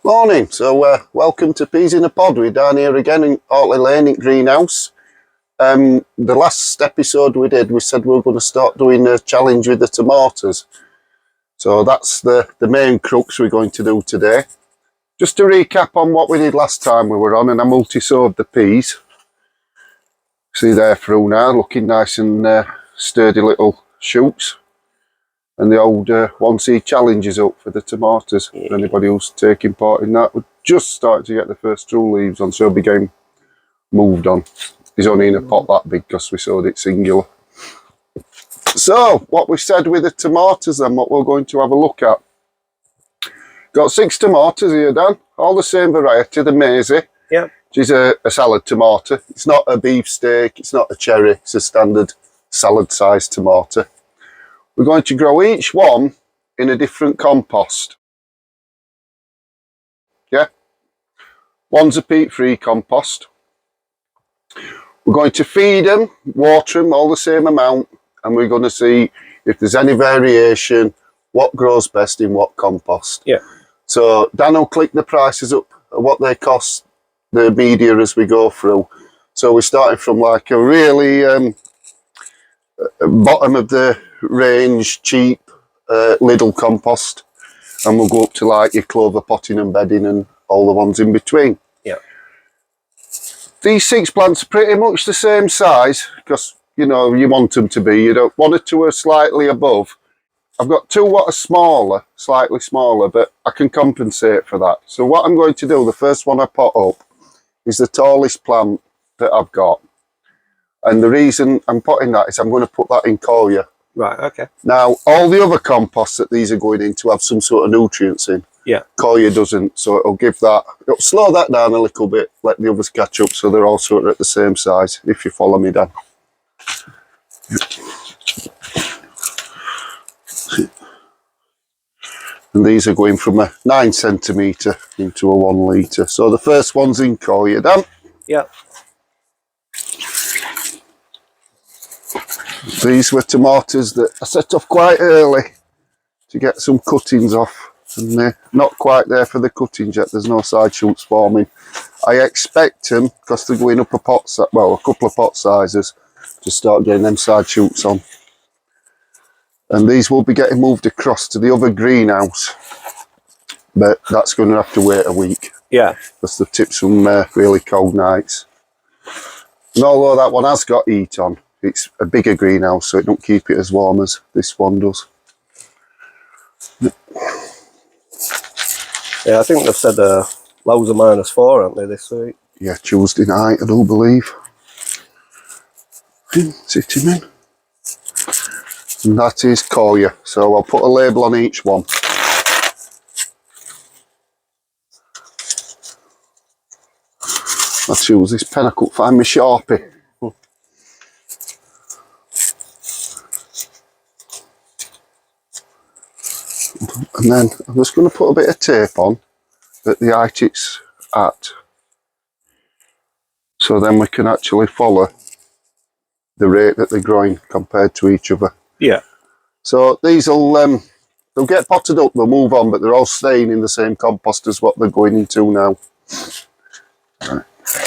Morning. So welcome to Peas in a Pod. We're down here again in Ortley Lane in Greenhouse. The last episode we did, we said we were going to start doing a challenge with the tomatoes. So that's the main crux we're going to do today. Just to recap on what we did last time we were on, and I multi-sowed the peas. See they're through now, looking nice and sturdy little shoots. And the old one seed challenge is up for the tomatoes. Yeah. For anybody who's taking part in that, we're just starting to get the first true leaves on, so he'll be getting moved on. He's only in a pot that big because we sowed it singular. So, what we said with the tomatoes then, what we're going to have a look at. Got 6 tomatoes here, Dan. All the same variety, the Maisey. Yeah. Which is a salad tomato. It's not a beefsteak, it's not a cherry, it's a standard salad sized tomato. We're going to grow each one in a different compost. Yeah. One's a peat-free compost. We're going to feed them, water them all the same amount, and we're going to see if there's any variation, what grows best in what compost. Yeah. So Dan will click the prices up of what they cost, the media as we go through. So we're starting from like a really bottom of the range cheap Lidal compost, and we'll go up to like your Clover potting and bedding and all the ones in between. Yeah. These 6 plants are pretty much the same size because you know you want them to be. You don't want it to are slightly above. I've got 2 what are smaller, slightly smaller, but I can compensate for that. So what I'm going to do, the first one I pot up is the tallest plant that I've got. And the reason I'm putting that is I'm going to put that in coir. Right, okay. Now, all the other composts that these are going into have some sort of nutrients in. Yeah. Coir doesn't, so it'll give that, it'll slow that down a little bit, let the others catch up so they're all sort of at the same size, if you follow me, Dan. And these are going from a 9 centimetre into a 1 litre. So the first one's in coir, Dan. Yeah. These were tomatoes that I set off quite early to get some cuttings off, and they're not quite there for the cuttings yet. There's no side shoots forming. I expect them, because they're going up a pot, well, a couple of pot sizes, to start getting them side shoots on. And these will be getting moved across to the other greenhouse, but that's going to have to wait a week. Yeah. Because they've tipped some really cold nights. And although that one has got heat on, it's a bigger greenhouse, so it don't keep it as warm as this one does. Yeah, I think they've said lows of -4, haven't they, this week? Yeah, Tuesday night, I do believe. Sit him in. And that is coir, so I'll put a label on each one. I'll choose this pen, I couldn't find my Sharpie. And then I'm just going to put a bit of tape on at the height it's at, so then we can actually follow the rate that they're growing compared to each other. Yeah. So these will they'll get potted up, they'll move on, but they're all staying in the same compost as what they're going into now. Right.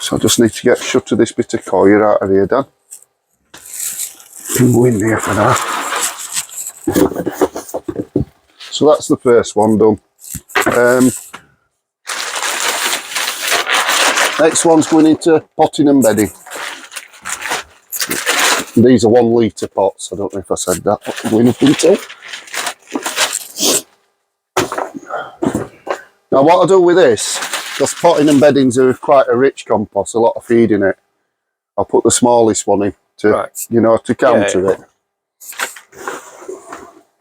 So I just need to get shut of this bit of coir out of here, Dan. Can go in there for that. So that's the first one done. Next one's going into potting and bedding. These are 1 litre pots. I don't know if I said that. What they're going up into. Now what I do with this, because potting and beddings are quite a rich compost, a lot of feed in it, I'll put the smallest one in to, you know, to counter it.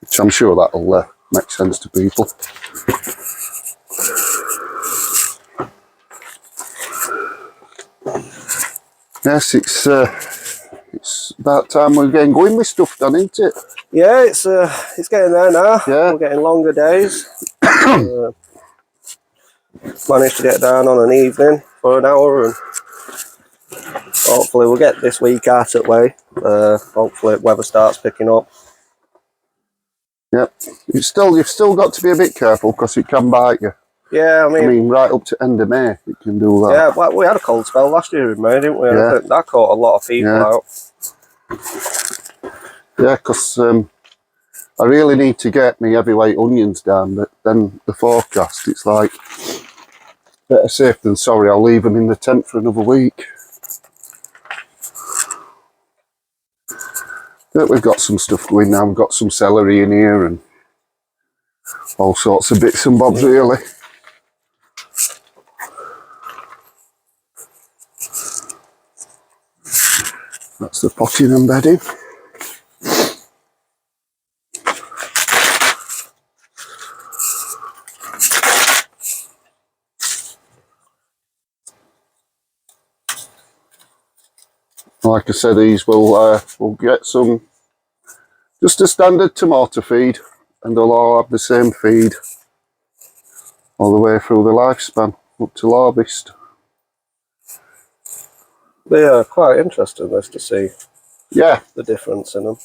Which I'm sure that'll make sense to people. Yes, it's about time we're getting going with stuff done, isn't it? Yeah, it's getting there now. Yeah. We're getting longer days. Managed to get down on an evening for an hour, and hopefully we'll get this week out of the way. Hopefully weather starts picking up. Yep, you've still got to be a bit careful because it can bite you. Yeah, I mean, right up to end of May, it can do that. Yeah, well, we had a cold spell last year in May, didn't we? Yeah. I think that caught a lot of people out. Yeah, because I really need to get me heavyweight onions down, but then the forecast, it's like, better safe than sorry, I'll leave them in the tent for another week. But we've got some stuff going now, we've got some celery in here and all sorts of bits and bobs really. That's the potting and bedding. Like I said, these will get some, just a standard tomato feed, and they'll all have the same feed all the way through the lifespan, up to harvest. They are quite interesting, this, to see Yeah, the difference in them.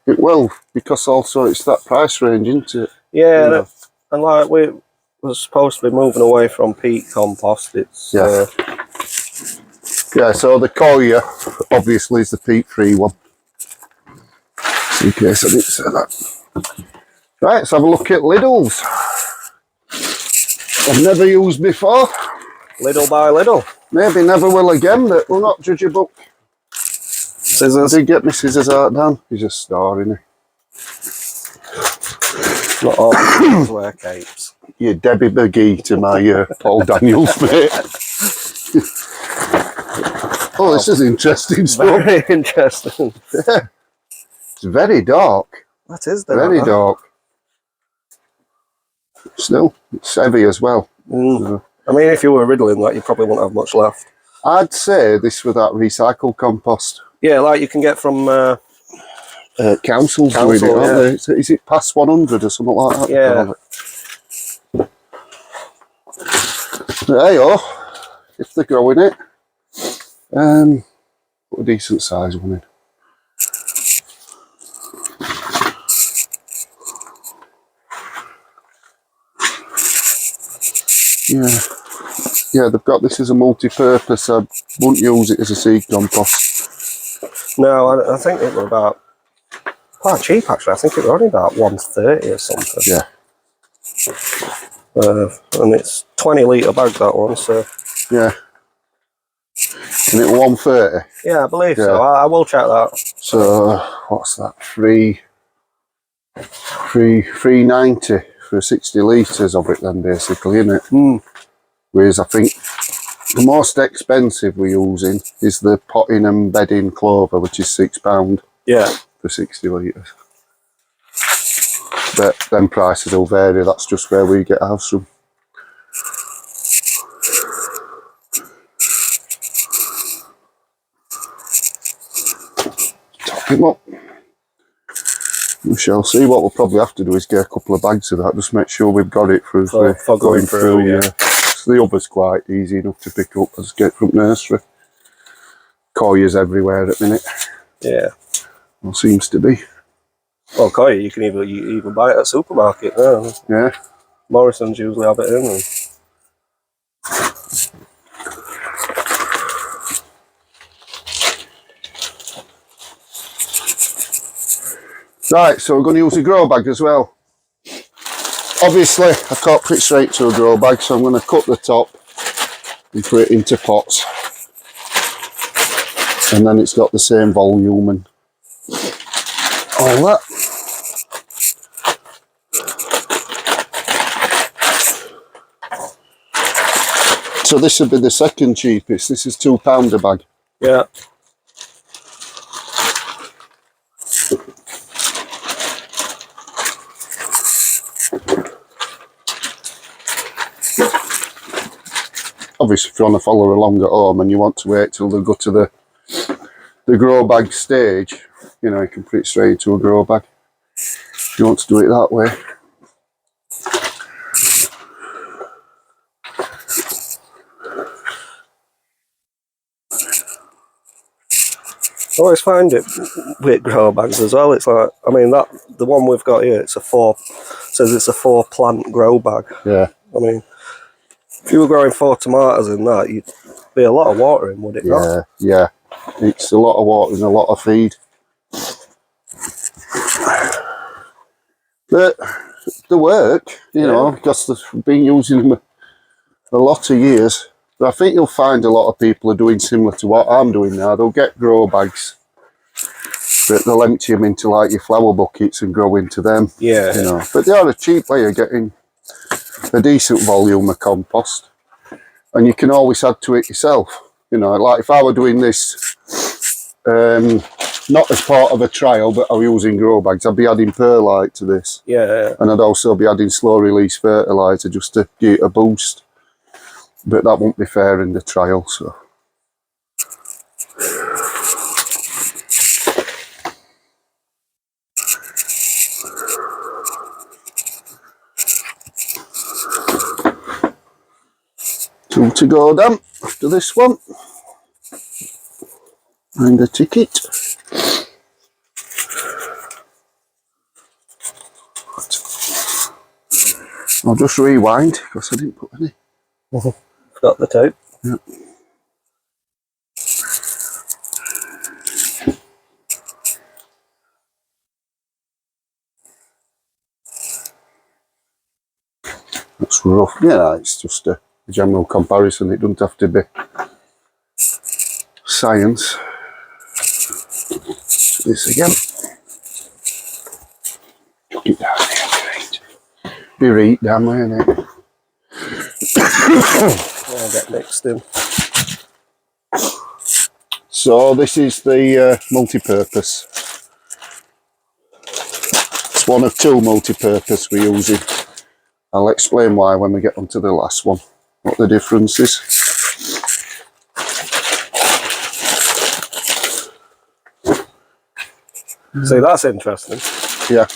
it will, because also it's that price range, isn't it? Yeah, You know. and like we were supposed to be moving away from peat compost. It's Yeah, so the Coir obviously is the peat-free one. In case I didn't say that. Right, let's have a look at Lidl's. I've never used before. Lidl by Lidl. Maybe never will again, but we'll not judge a book. Scissors. I did get my scissors out down. He's a star, isn't he? Not all scissors wear capes. You Debbie McGee to my Paul Daniels, mate. Oh, this is interesting stuff. Very interesting. Yeah. It's very dark. That is Very dark. Still, it's heavy as well. So, I mean, if you were riddling that, you probably wouldn't have much left. I'd say this was that recycled compost. Yeah, like you can get from Councils doing it, aren't they? Is it past 100 or something like that? Yeah. There you go. If they're growing it. Put a decent size one in. Yeah, they've got this as a multi-purpose. I wouldn't use it as a seed compost. No, I think it was about quite cheap actually. I think it was only about 130 or something. Yeah. And it's 20 litre bag, that one. So yeah. And it 130. Yeah, I believe so. I will check that. So what's that? 390 for 60 litres of it then, basically, isn't it? Whereas I think the most expensive we're using is the potting and bedding Clover, which is £6 for 60 litres. But then prices will vary, that's just where we get ours from. Top him up. We shall see. What we'll probably have to do is get a couple of bags of that, just make sure we've got it for going through. Yeah. So the other's quite easy enough to pick up as get from nursery. Coir's everywhere at the minute. Yeah. Well, seems to be. Well, Coir, you can even buy it at a supermarket now. Yeah. Morrison's usually have it in. Right, so we're going to use a grow bag as well. Obviously, I can't put it straight to a grow bag, so I'm going to cut the top and put it into pots. And then it's got the same volume and all that. So this would be the second cheapest. This is £2 a bag. Yeah. Obviously, if you want to follow along at home and you want to wait till they go to the grow bag stage, you know, you can put it straight into a grow bag if you want to do it that way. I always find it with grow bags as well. It's like, I mean, that the one we've got here, it's a says it's a 4 plant grow bag. Yeah. I mean, if you were growing 4 tomatoes in that, you'd be a lot of watering, would it not? Yeah. It's a lot of water and a lot of feed. But the work, you know, because they've been using them a lot of years. But I think you'll find a lot of people are doing similar to what I'm doing now. They'll get grow bags, but they'll empty them into like your flower buckets and grow into them. Yeah. You know, but they are a cheap way of getting a decent volume of compost, and you can always add to it yourself. You know, like if I were doing this, not as part of a trial, but I was using grow bags, I'd be adding perlite to this. Yeah. And I'd also be adding slow release fertiliser just to give it a boost. But that won't be fair in the trial, so. Two to go then after this one. And the ticket. I'll just rewind because I didn't put any. Got the tape. Yeah. That's rough. Yeah, it's just a general comparison. It doesn't have to be science. This again. Chuck it down here. Be right down there, innit? I'll get mixed in. So this is the multi-purpose. It's one of 2 multi-purpose we're using. I'll explain why when we get onto the last one, what the difference is. See, that's interesting. Yeah.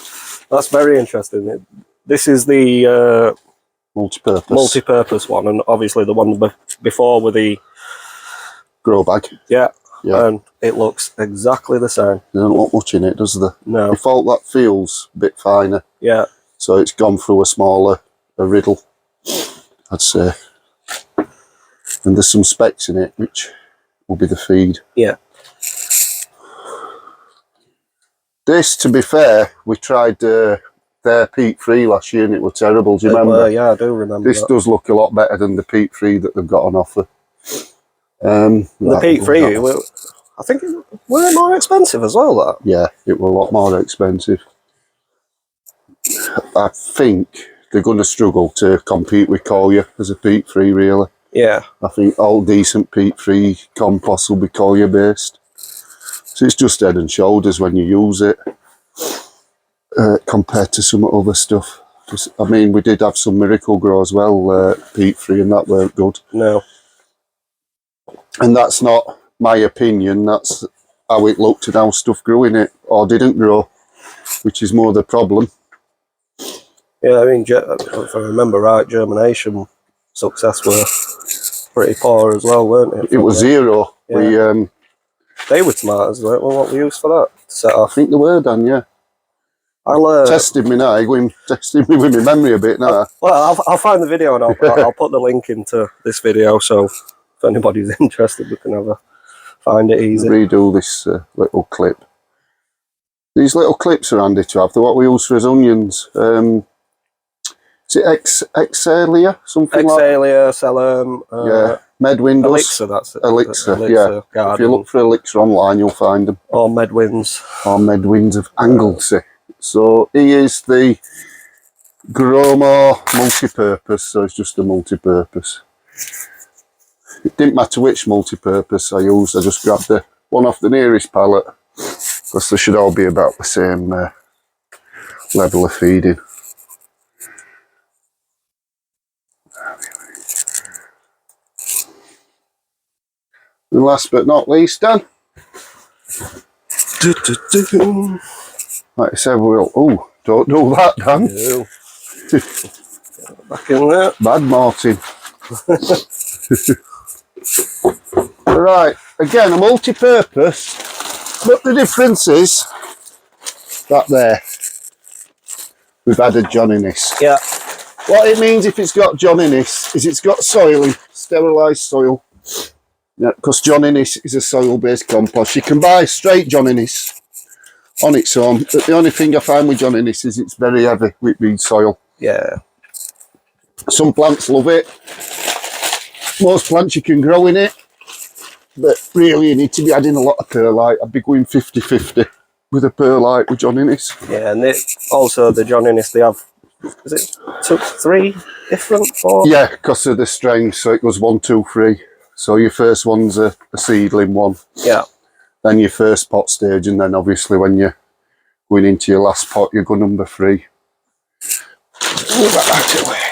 That's very interesting. This is the multi-purpose one, and obviously the one before with the grow bag. Yeah. And it looks exactly the same. There don't look much in it, does there? No. Default that feels a bit finer. Yeah. So it's gone through a riddle, I'd say. And there's some specks in it, which will be the feed. Yeah. This, to be fair, we tried their peat-free last year and it was terrible. Do you remember? Yeah, I do remember. This does look a lot better than the peat-free that they've got on offer. The peat-free, I think, were more expensive as well, that? Yeah, it were a lot more expensive. I think they're going to struggle to compete with Coir as a peat-free, really. Yeah. I think all decent peat-free compost will be Coir based. So it's just head and shoulders when you use it compared to some other stuff. I mean, we did have some Miracle Grow as well, peat-free, and that weren't good. No. And that's not my opinion, that's how it looked and how stuff grew in it, or didn't grow, which is more the problem. Yeah, I mean, if I remember right, germination success were pretty poor as well, weren't it? It was 0. Yeah. They were tomatoes, weren't they? What we used for that? To set off. I think they were, Dan, yeah. I'll testing me now, going testing me with my memory a bit now. Well, I'll find the video and I'll put the link into this video, so if anybody's interested, we can find it easy. Redo this little clip. These little clips are handy to have. They're what we use for as onions. Is it Exalia? Something Exalia, Selim. Yeah. Medwyns. Elixir, that's it. Elixir, yeah. Garden. If you look for Elixir online, you'll find them. Or Medwyns. Or Medwyns of Anglesey. So he is the Growmoor multi-purpose, so it's just a multi-purpose. It didn't matter which multi-purpose I used, I just grabbed the one off the nearest pallet, because they should all be about the same level of feeding. And last but not least, Dan. Like I said, oh, don't do that, Dan. No. Back in there. Bad Martin. Right, again, a multi-purpose, but the difference is that there, we've added John in this. Yeah. What it means if it's got John Innes is it's got soil in, sterilised soil. Yeah, because John Innes is a soil-based compost. You can buy straight John Innes on its own, but the only thing I find with John Innes is it's very heavy with reed soil. Yeah. Some plants love it. Most plants you can grow in it, but really you need to be adding a lot of perlite. I'd be going 50-50 with a perlite with John Innes. Yeah, and also the John Innes, they have, is it 3 different, 4? Yeah, because of the strains, so it goes 1, 2, 3. So your first one's a seedling one. Yeah. Then your first pot stage, and then obviously when you're going into your last pot, you go number 3. Move that away.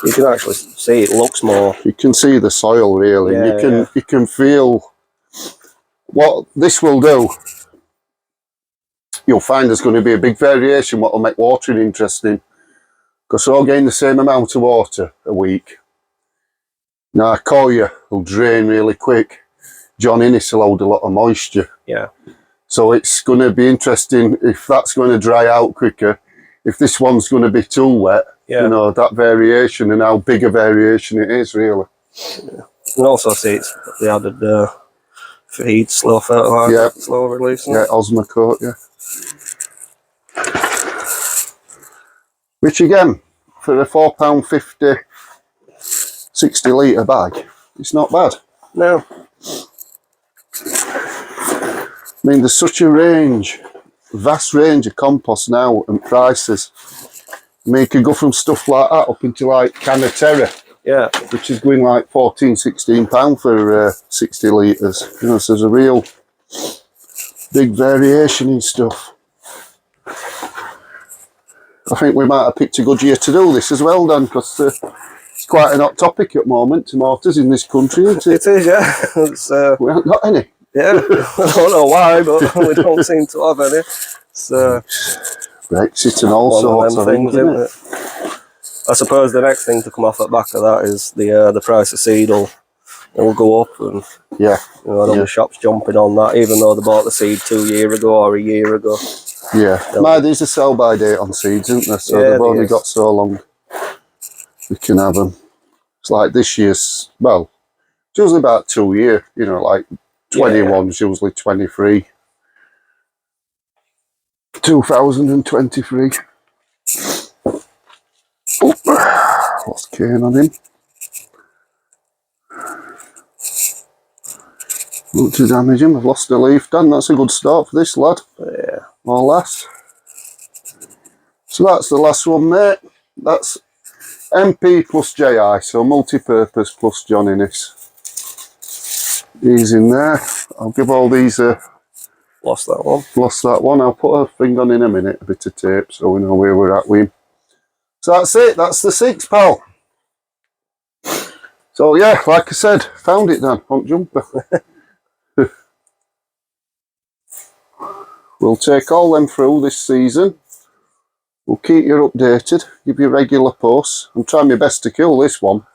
You can actually see it looks more. You can see the soil really. Yeah, you can feel what this will do. You'll find there's going to be a big variation what will make watering interesting, because we're all getting the same amount of water a week. Now Coir will drain really quick. John Innes will hold a lot of moisture. Yeah. So it's going to be interesting if that's going to dry out quicker. If this one's going to be too wet, you know, that variation and how big a variation it is really. Yeah. And also see it's the added feed, slow fertiliser, slow release. Yeah, Osmocote, yeah. Which again, for a £4.50 60 litre bag, it's not bad. No. I mean, there's such a range, vast range of compost now and prices. I mean, you can go from stuff like that up into like Canna-Terra, which is going like £14-16 for 60 litres. You know, so there's a real big variation in stuff. I think we might have picked a good year to do this as well, Dan, because it's quite an hot topic at the moment, tomatoes in this country, isn't it? It is, yeah. It's, we haven't got any. Yeah, I don't know why, but we don't seem to have any. It's Brexit and all sorts of things, isn't it? I suppose the next thing to come off the back of that is the price of seed will go up, and you know, I know the shop's jumping on that, even though they bought the seed 2 years ago or a year ago. Yeah, there's a sell-by date on seeds, isn't there? So they've only got so long we can have them. It's like this year's, well, it's usually about 2 years, you know, like 21's usually 23. 2023. Oh, lost cane on him. Not to damage him, I've lost a leaf, Dan. That's a good start for this lad. Yeah. Or lass. So that's the last one, mate. That's MP plus JI, so multi-purpose plus John Innes. He's in there. I'll give all these a... Lost that one. Lost that one. I'll put a thing on in a minute, a bit of tape, so we know where we're at with him. So that's it. That's the 6, pal. So yeah, like I said, found it, Dan. Honk jumper. We'll take all them through this season. We'll keep you updated, give you regular posts. I'm trying my best to kill this one.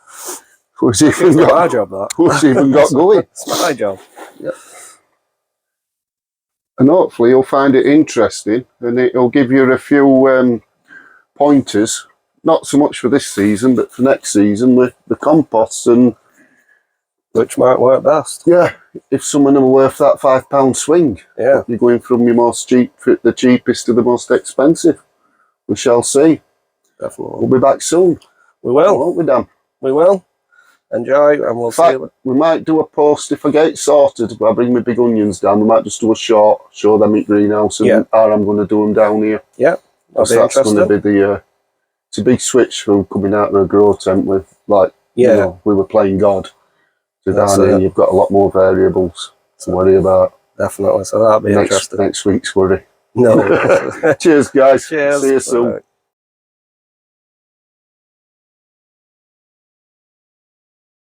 Who's even got my job, that. Who's even got going? It's my job. Yep. And hopefully you'll find it interesting, and it'll give you a few pointers. Not so much for this season, but for next season with the composts and which might work best. Yeah, if some of them are worth that £5 swing. Yeah. You're going from your most cheap, the cheapest to the most expensive. We shall see. Definitely. We'll be back soon. We will. Won't we, Dan? We will. Enjoy, and we'll see you. We might do a post if I get it sorted. I bring my big onions down. We might just do a short, show them at greenhouse, and or I'm going to do them down here. Yeah, that's going to be the. It's a big switch from coming out of a grow tent with, like, you know, we were playing God. So down here, you've got a lot more variables to worry about. Definitely. So that'll be interesting. Next week's worry. No. Cheers, guys. Cheers. See you soon. Bye.